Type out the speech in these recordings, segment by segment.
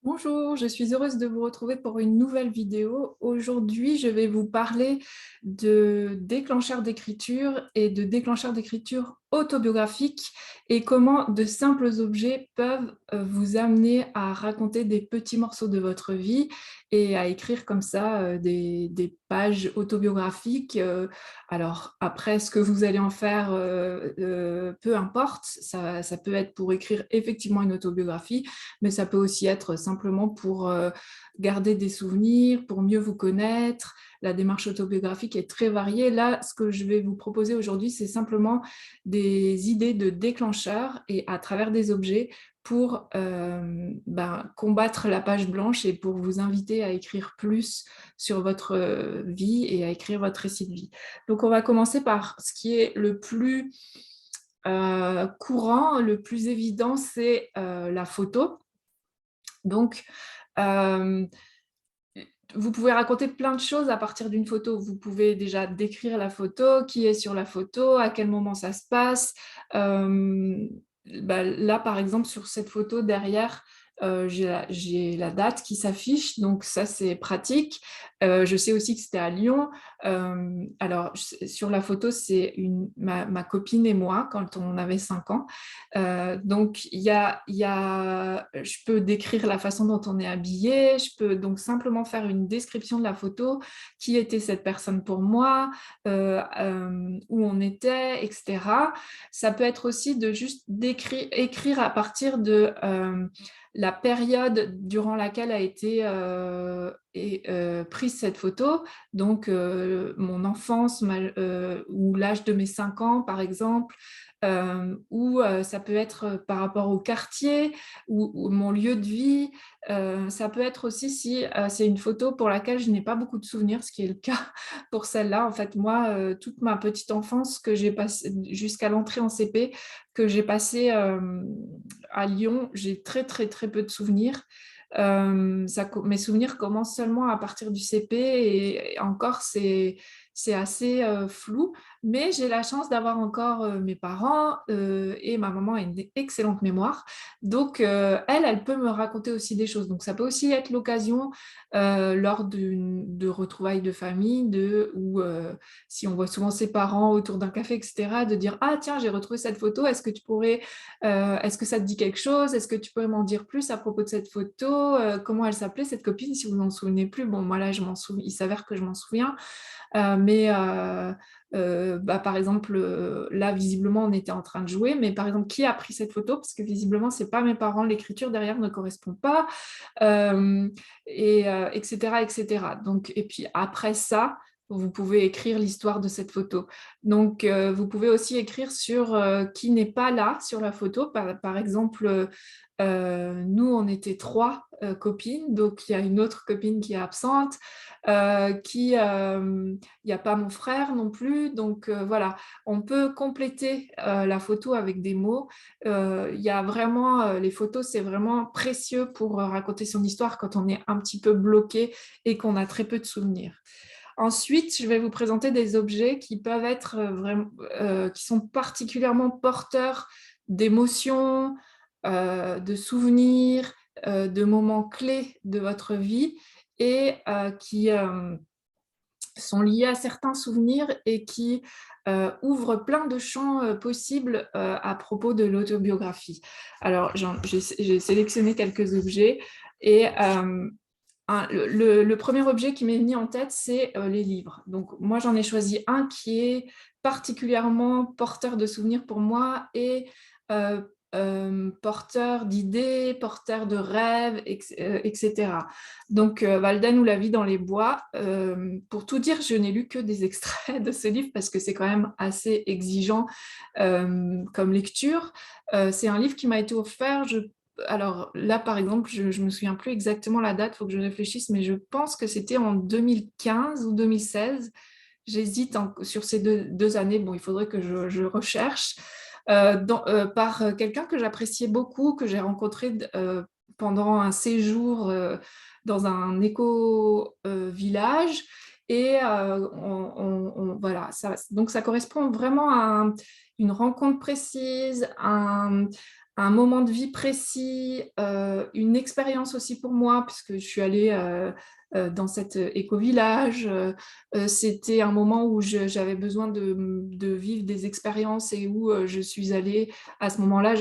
Bonjour, je suis heureuse de vous retrouver pour une nouvelle vidéo. Aujourd'hui, je vais vous parler de déclencheurs d'écriture et de déclencheurs d'écriture autobiographiques et comment de simples objets peuvent vous amener à raconter des petits morceaux de votre vie et à écrire comme ça des pages autobiographiques. Alors après, ce que vous allez en faire, peu importe, ça peut être pour écrire effectivement une autobiographie, mais ça peut aussi être simplement pour garder des souvenirs, pour mieux vous connaître. La démarche autobiographique est très variée. Là, ce que je vais vous proposer aujourd'hui, c'est simplement des idées de déclencheurs et à travers des objets pour combattre la page blanche et pour vous inviter à écrire plus sur votre vie et à écrire votre récit de vie. Donc, on va commencer par ce qui est le plus courant, le plus évident, c'est la photo. Donc, euh, vous pouvez raconter plein de choses à partir d'une photo. Vous pouvez déjà décrire la photo, qui est sur la photo, à quel moment ça se passe. Euh, Là, par exemple, sur cette photo derrière, j'ai la date qui s'affiche, donc ça c'est pratique. Je sais aussi que c'était à Lyon. Alors, sur la photo, c'est ma copine et moi quand on avait 5 ans. Donc, je peux décrire la façon dont on est habillé, je peux donc simplement faire une description de la photo, qui était cette personne pour moi, où on était, etc. Ça peut être aussi de juste écrire à partir de la période durant laquelle a été prise cette photo, donc mon enfance ou l'âge de mes 5 ans, par exemple, ou ça peut être par rapport au quartier ou mon lieu de vie. Ça peut être aussi si c'est une photo pour laquelle je n'ai pas beaucoup de souvenirs, ce qui est le cas pour celle-là. En fait, moi, toute ma petite enfance que j'ai passée jusqu'à l'entrée en CP, que j'ai passée à Lyon, j'ai très, très, très peu de souvenirs. Mes souvenirs commencent seulement à partir du CP et encore, c'est assez flou. Mais j'ai la chance d'avoir encore mes parents et ma maman a une excellente mémoire. Donc, elle peut me raconter aussi des choses. Donc, ça peut aussi être l'occasion lors de retrouvailles de famille, ou si on voit souvent ses parents autour d'un café, etc., de dire: «Ah tiens, j'ai retrouvé cette photo, est-ce que ça te dit quelque chose? Est-ce que tu pourrais m'en dire plus à propos de cette photo? Comment elle s'appelait cette copine, si vous n'en souvenez plus?» Bon, moi là, il s'avère que je m'en souviens. Par exemple, là, visiblement, on était en train de jouer, mais par exemple, qui a pris cette photo? Parce que visiblement, c'est pas mes parents, l'écriture derrière ne correspond pas, euh, etc., etc. Donc, et puis après ça, vous pouvez écrire l'histoire de cette photo. Donc, vous pouvez aussi écrire sur qui n'est pas là sur la photo. Par exemple, nous, on était 3 copines, donc il y a une autre copine qui est absente, il n'y a pas mon frère non plus, donc voilà, on peut compléter la photo avec des mots. Il y a vraiment, les photos, c'est vraiment précieux pour raconter son histoire quand on est un petit peu bloqué et qu'on a très peu de souvenirs. Ensuite, je vais vous présenter des objets qui peuvent être qui sont particulièrement porteurs d'émotions, de souvenirs, de moments clés de votre vie et qui sont liés à certains souvenirs et qui ouvrent plein de champs possibles à propos de l'autobiographie. Alors, j'ai sélectionné quelques objets et le premier objet qui m'est venu en tête, c'est les livres. Donc, moi, j'en ai choisi un qui est particulièrement porteur de souvenirs pour moi et euh, porteur d'idées, porteur de rêves, etc. Donc, Walden ou La vie dans les bois. Pour tout dire, je n'ai lu que des extraits de ce livre parce que c'est quand même assez exigeant comme lecture. C'est un livre qui m'a été offert, alors là, par exemple, je ne me souviens plus exactement la date, il faut que je réfléchisse, mais je pense que c'était en 2015 ou 2016. J'hésite sur ces deux années. Bon, il faudrait que je recherche. Par quelqu'un que j'appréciais beaucoup, que j'ai rencontré pendant un séjour dans un éco-village. Et voilà, donc ça correspond vraiment à une rencontre précise, un moment de vie précis, une expérience aussi pour moi, puisque je suis allée dans cet éco-village. C'était un moment où j'avais besoin de vivre des expériences et où je suis allée, à ce moment-là,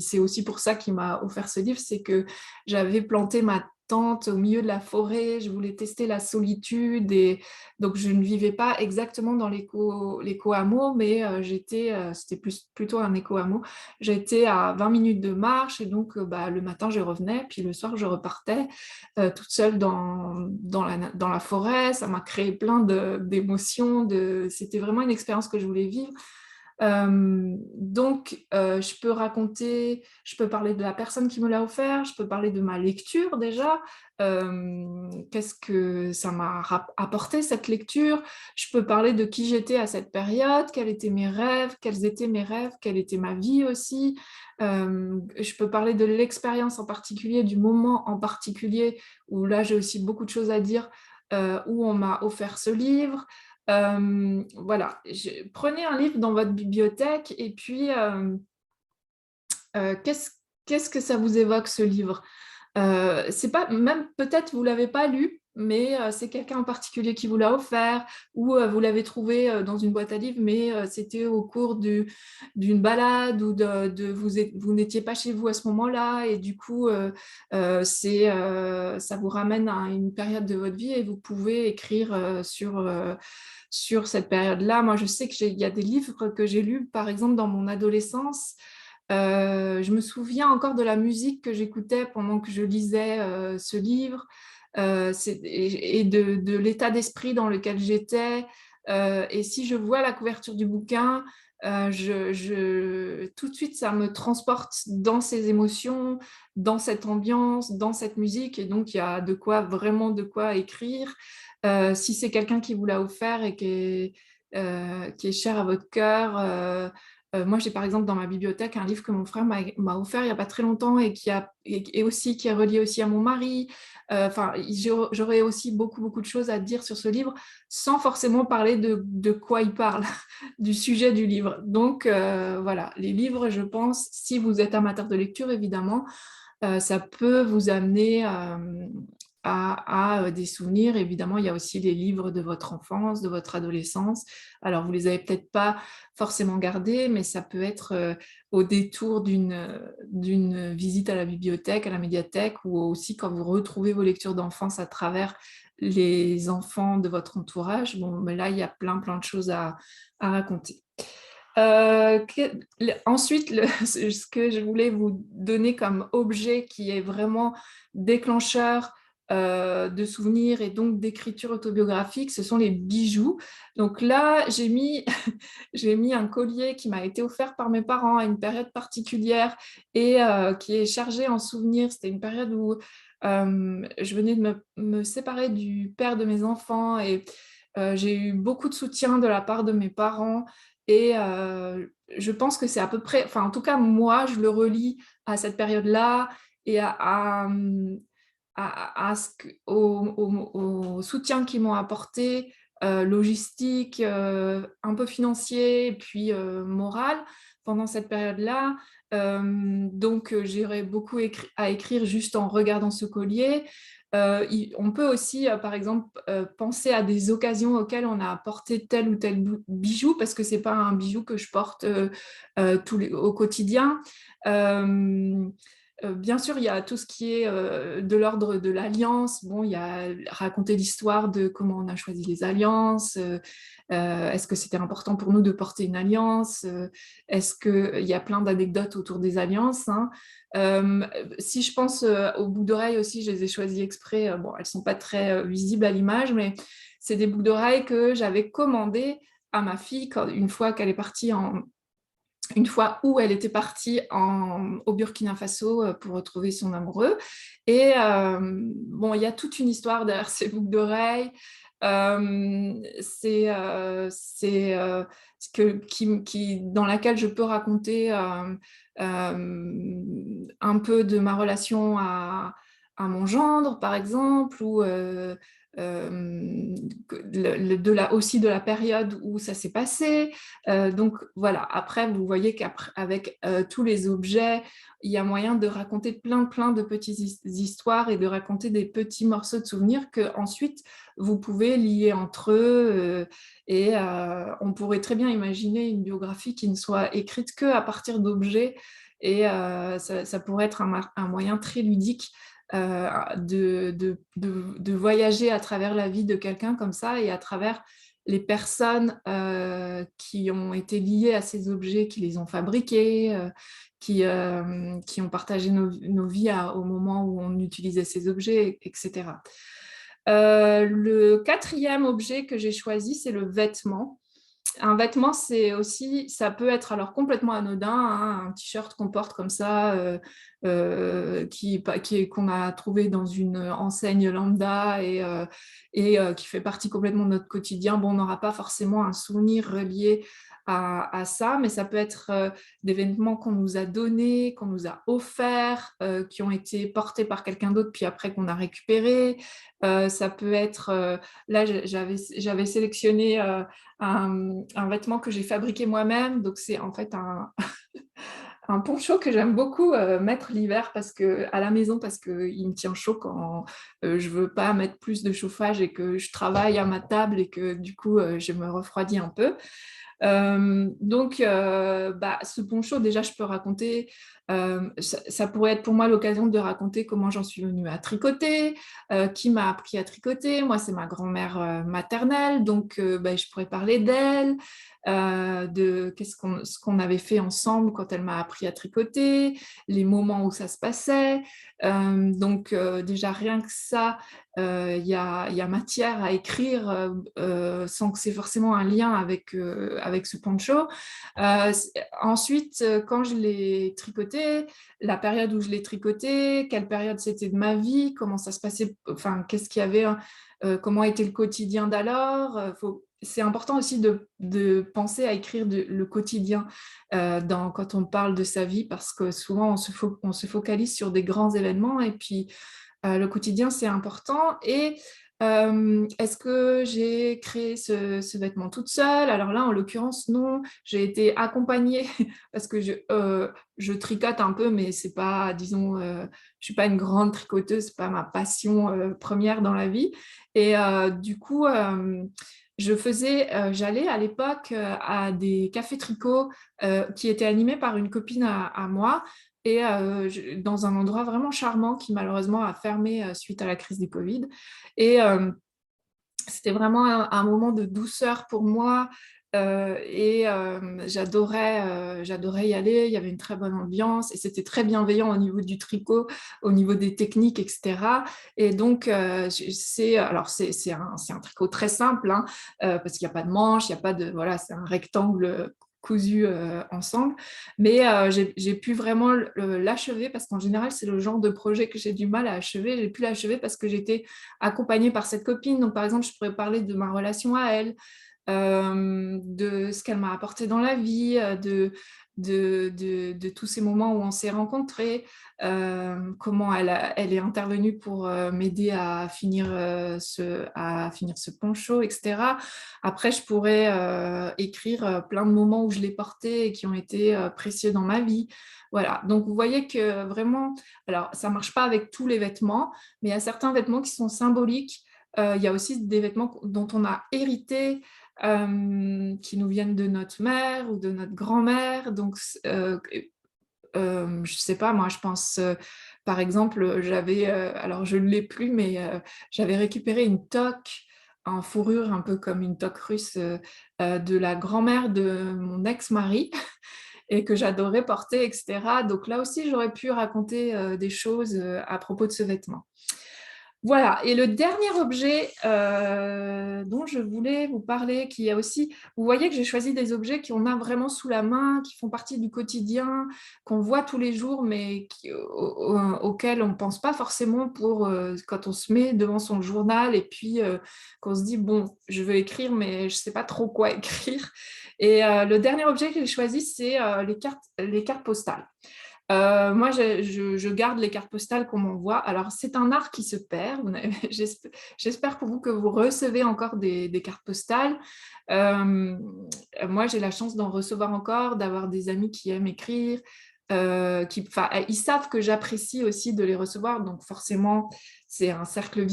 c'est aussi pour ça qu'il m'a offert ce livre, c'est que j'avais planté ma tente au milieu de la forêt, je voulais tester la solitude et donc je ne vivais pas exactement dans l'éco-hameau, mais c'était plutôt un éco-hameau. J'étais à 20 minutes de marche et donc bah, le matin, je revenais, puis le soir, je repartais toute seule dans la forêt. Ça m'a créé plein d'émotions. C'était vraiment une expérience que je voulais vivre. Je peux parler de la personne qui me l'a offert, je peux parler de ma lecture déjà. Qu'est-ce que ça m'a apporté cette lecture? Je peux parler de qui j'étais à cette période, quels étaient mes rêves, quelle était ma vie aussi. Je peux parler de l'expérience en particulier, du moment en particulier, où là j'ai aussi beaucoup de choses à dire, où on m'a offert ce livre. Voilà, prenez un livre dans votre bibliothèque et puis qu'est-ce que ça vous évoque ce livre? C'est pas même peut-être vous l'avez pas lu, mais c'est quelqu'un en particulier qui vous l'a offert ou vous l'avez trouvé dans une boîte à livres, mais c'était au cours d'une balade ou vous n'étiez pas chez vous à ce moment-là et du coup ça vous ramène à une période de votre vie et vous pouvez écrire sur cette période-là. Moi, je sais qu'il y a des livres que j'ai lus, par exemple, dans mon adolescence. Je me souviens encore de la musique que j'écoutais pendant que je lisais ce livre et de l'état d'esprit dans lequel j'étais. Et si je vois la couverture du bouquin, tout de suite, ça me transporte dans ces émotions, dans cette ambiance, dans cette musique. Et donc, il y a vraiment de quoi écrire. Si c'est quelqu'un qui vous l'a offert et qui est cher à votre cœur, moi, j'ai par exemple dans ma bibliothèque un livre que mon frère m'a offert il n'y a pas très longtemps et aussi qui est relié aussi à mon mari. Enfin, j'aurais aussi beaucoup, beaucoup de choses à dire sur ce livre sans forcément parler de quoi il parle, du sujet du livre. Donc, voilà, les livres, je pense, si vous êtes amateur de lecture, évidemment, ça peut vous amener à des souvenirs. Évidemment, il y a aussi les livres de votre enfance, de votre adolescence. Alors, vous les avez peut-être pas forcément gardés, mais ça peut être au détour d'une visite à la bibliothèque, à la médiathèque, ou aussi quand vous retrouvez vos lectures d'enfance à travers les enfants de votre entourage. Bon, mais là, il y a plein, plein de choses à raconter. Ensuite, ce que je voulais vous donner comme objet qui est vraiment déclencheur de souvenirs et donc d'écriture autobiographique, ce sont les bijoux. Donc là, j'ai mis un collier qui m'a été offert par mes parents à une période particulière et qui est chargé en souvenirs. C'était une période où je venais de me séparer du père de mes enfants et j'ai eu beaucoup de soutien de la part de mes parents. Et je pense que c'est à peu près, enfin en tout cas moi, je le relie à cette période-là et au soutien qu'ils m'ont apporté, logistique, un peu financier, et puis moral pendant cette période-là. Donc j'irai beaucoup à écrire juste en regardant ce collier. On peut aussi, par exemple, penser à des occasions auxquelles on a apporté tel ou tel bijou, parce que ce n'est pas un bijou que je porte au quotidien. Bien sûr, il y a tout ce qui est de l'ordre de l'alliance. Bon, il y a raconter l'histoire de comment on a choisi les alliances. Est-ce que c'était important pour nous de porter une alliance? Est-ce qu'il y a plein d'anecdotes autour des alliances, hein. Euh, Si je pense aux boucles d'oreilles aussi, je les ai choisies exprès. Bon, elles ne sont pas très visibles à l'image, mais c'est des boucles d'oreilles que j'avais commandées à ma fille une fois qu'elle est partie une fois où elle était partie au Burkina Faso pour retrouver son amoureux. Et bon, il y a toute une histoire derrière ces boucles d'oreilles. Dans laquelle je peux raconter un peu de ma relation à mon gendre, par exemple, ou aussi de la période où ça s'est passé. Donc voilà, après, vous voyez qu'avec tous les objets, il y a moyen de raconter plein de petites histoires et de raconter des petits morceaux de souvenirs que ensuite vous pouvez lier entre eux. Et on pourrait très bien imaginer une biographie qui ne soit écrite que à partir d'objets. Et ça pourrait être un moyen très ludique de voyager à travers la vie de quelqu'un comme ça et à travers les personnes qui ont été liées à ces objets, qui les ont fabriqués, qui ont partagé nos vies au moment où on utilisait ces objets, etc. Le quatrième objet que j'ai choisi, c'est le vêtement. Un vêtement, c'est aussi, ça peut être alors complètement anodin, hein, un t-shirt qu'on porte comme ça, qu'on a trouvé dans une enseigne lambda et qui fait partie complètement de notre quotidien. Bon, on n'aura pas forcément un souvenir relié à ça, mais ça peut être des vêtements qu'on nous a donnés, qu'on nous a offerts, qui ont été portés par quelqu'un d'autre, puis après qu'on a récupéré. Ça peut être, là, j'avais sélectionné un vêtement que j'ai fabriqué moi-même. Donc, c'est en fait un poncho que j'aime beaucoup mettre l'hiver à la maison parce qu'il me tient chaud quand je ne veux pas mettre plus de chauffage et que je travaille à ma table et que du coup, je me refroidis un peu. Ce poncho, déjà, je peux raconter, ça pourrait être pour moi l'occasion de raconter comment j'en suis venue à tricoter, qui m'a appris à tricoter. Moi, c'est ma grand-mère maternelle, donc je pourrais parler d'elle, de ce qu'on avait fait ensemble quand elle m'a appris à tricoter, les moments où ça se passait. Déjà, rien que ça, il y a matière à écrire sans que c'est forcément un lien avec ce poncho. Ensuite, quand je l'ai tricoté, la période où je l'ai tricoté, quelle période c'était de ma vie, comment ça se passait, enfin, qu'est-ce qu'il y avait, comment était le quotidien d'alors. C'est important aussi de penser à écrire le quotidien quand on parle de sa vie, parce que souvent on se focalise sur des grands événements et puis le quotidien, c'est important. Et est-ce que j'ai créé ce vêtement toute seule? Alors là, en l'occurrence, non. J'ai été accompagnée parce que je tricote un peu, mais c'est pas, disons, je suis pas une grande tricoteuse, c'est pas ma passion première dans la vie. Et du coup, j'allais à l'époque à des cafés tricot qui étaient animés par une copine à moi et dans un endroit vraiment charmant qui malheureusement a fermé suite à la crise du Covid. Et c'était vraiment un moment de douceur pour moi et j'adorais y aller. Il y avait une très bonne ambiance et c'était très bienveillant au niveau du tricot, au niveau des techniques, etc. Et donc, c'est un tricot très simple hein, parce qu'il n'y a pas de manche, il y a pas de, voilà, c'est un rectangle cousu ensemble, mais j'ai pu vraiment l'achever parce qu'en général c'est le genre de projet que j'ai du mal à achever. J'ai pu l'achever parce que j'étais accompagnée par cette copine. Donc par exemple, je pourrais parler de ma relation à elle, de ce qu'elle m'a apporté dans la vie, de tous ces moments où on s'est rencontrés, comment elle est intervenue pour m'aider à finir ce poncho, etc. Après, je pourrais écrire plein de moments où je l'ai porté et qui ont été précieux dans ma vie. Voilà, donc vous voyez que vraiment, alors ça ne marche pas avec tous les vêtements, mais il y a certains vêtements qui sont symboliques. Il y a aussi des vêtements dont on a hérité, qui nous viennent de notre mère ou de notre grand-mère. Donc, je sais pas, moi, je pense, par exemple, alors je ne l'ai plus, mais j'avais récupéré une toque en fourrure, un peu comme une toque russe, de la grand-mère de mon ex-mari et que j'adorais porter, etc. Donc là aussi, j'aurais pu raconter des choses à propos de ce vêtement. Voilà, et le dernier objet dont je voulais vous parler, qui est aussi, vous voyez que j'ai choisi des objets qu'on a vraiment sous la main, qui font partie du quotidien, qu'on voit tous les jours, mais auxquels on ne pense pas forcément quand on se met devant son journal et puis qu'on se dit, bon, je veux écrire, mais je ne sais pas trop quoi écrire. Et le dernier objet que j'ai choisi, c'est les cartes postales. Moi, je garde les cartes postales qu'on m'envoie. Alors, c'est un art qui se perd. J'espère pour vous que vous recevez encore des cartes postales. Euh, Moi, j'ai la chance d'en recevoir encore, d'avoir des amis qui aiment écrire. Enfin, ils savent que j'apprécie aussi de les recevoir, donc forcément, c'est un cercle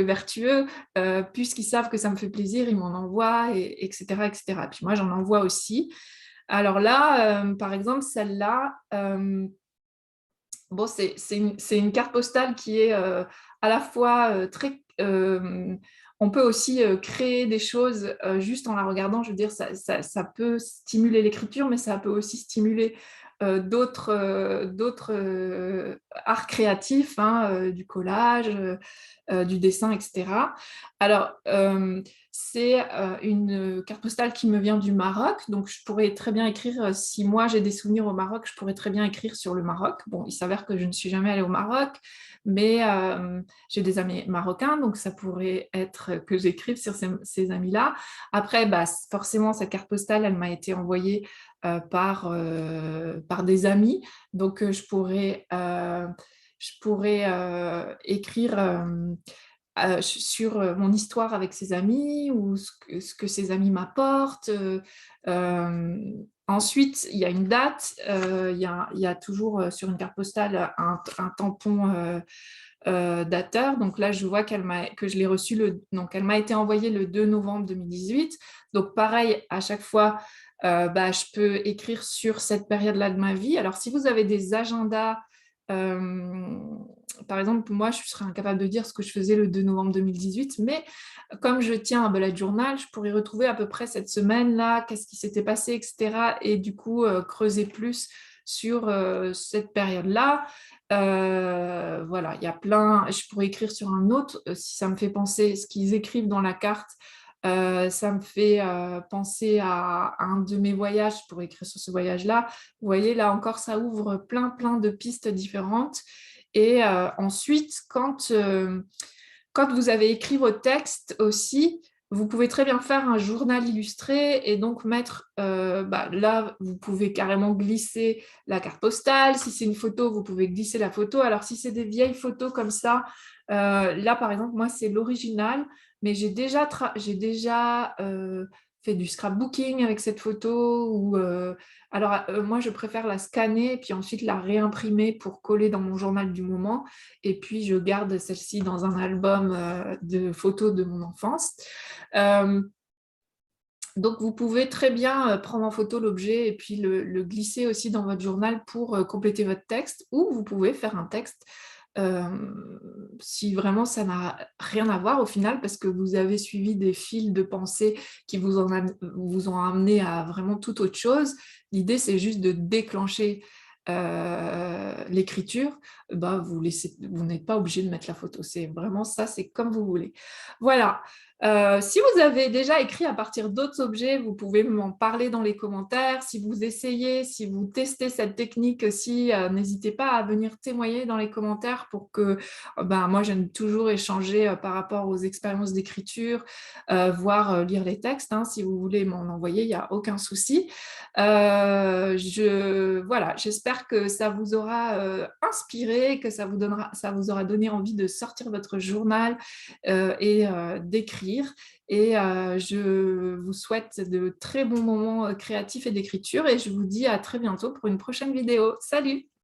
vertueux. Puisqu'ils savent que ça me fait plaisir, ils m'en envoient, etc., etc. Puis moi, j'en envoie aussi. Alors là, par exemple, celle-là, bon, c'est une carte postale qui est à la fois très... on peut aussi créer des choses juste en la regardant. Je veux dire, ça peut stimuler l'écriture, mais ça peut aussi stimuler d'autres arts créatifs, hein, du collage, du dessin, etc. Alors, c'est une carte postale qui me vient du Maroc, donc je pourrais très bien écrire, si moi j'ai des souvenirs au Maroc, je pourrais très bien écrire sur le Maroc. Bon, il s'avère que je ne suis jamais allée au Maroc, mais j'ai des amis marocains, donc ça pourrait être que j'écrive sur ces amis-là. Après, bah, forcément, cette carte postale, elle m'a été envoyée par des amis, donc je pourrais écrire sur mon histoire avec ses amis ou ce que ses amis m'apportent. Euh, Ensuite, il y a une date, il y a toujours sur une carte postale un tampon dateur. Donc là, je vois que je l'ai reçu, donc elle m'a été envoyée le 2 novembre 2018. Donc pareil, à chaque fois, bah, je peux écrire sur cette période-là de ma vie. Alors si vous avez des agendas, euh, par exemple, moi, je serais incapable de dire ce que je faisais le 2 novembre 2018, mais comme je tiens un bullet journal, je pourrais retrouver à peu près cette semaine-là, qu'est-ce qui s'était passé, etc. Et du coup, creuser plus sur cette période-là. Voilà, il y a plein. Je pourrais écrire sur un autre si ça me fait penser ce qu'ils écrivent dans la carte. Ça me fait penser à un de mes voyages. Je pourrais écrire sur ce voyage-là. Vous voyez, là encore, ça ouvre plein de pistes différentes. Et ensuite, quand vous avez écrit vos textes aussi, vous pouvez très bien faire un journal illustré et donc mettre, bah, là, vous pouvez carrément glisser la carte postale. Si c'est une photo, vous pouvez glisser la photo. Alors, si c'est des vieilles photos comme ça, là, par exemple, moi, c'est l'original, mais j'ai déjà fait du scrapbooking avec cette photo. Alors, moi, je préfère la scanner puis ensuite la réimprimer pour coller dans mon journal du moment. Et puis, je garde celle-ci dans un album de photos de mon enfance. Euh, donc, vous pouvez très bien prendre en photo l'objet et puis le glisser aussi dans votre journal pour compléter votre texte, ou vous pouvez faire un texte euh, si vraiment ça n'a rien à voir au final, parce que vous avez suivi des fils de pensée qui vous ont amené à vraiment toute autre chose. L'idée, c'est juste de déclencher l'écriture. Bah, vous n'êtes pas obligé de mettre la photo. C'est vraiment ça, c'est comme vous voulez. Voilà. Si vous avez déjà écrit à partir d'autres objets, vous pouvez m'en parler dans les commentaires. Si vous essayez, si vous testez cette technique aussi, n'hésitez pas à venir témoigner dans les commentaires pour que ben, moi, j'aime toujours échanger par rapport aux expériences d'écriture, voire lire les textes. Hein, si vous voulez m'en envoyer, il n'y a aucun souci. Voilà, j'espère que ça vous aura inspiré, que ça vous aura donné envie de sortir votre journal et d'écrire. Et je vous souhaite de très bons moments créatifs et d'écriture et je vous dis à très bientôt pour une prochaine vidéo. Salut!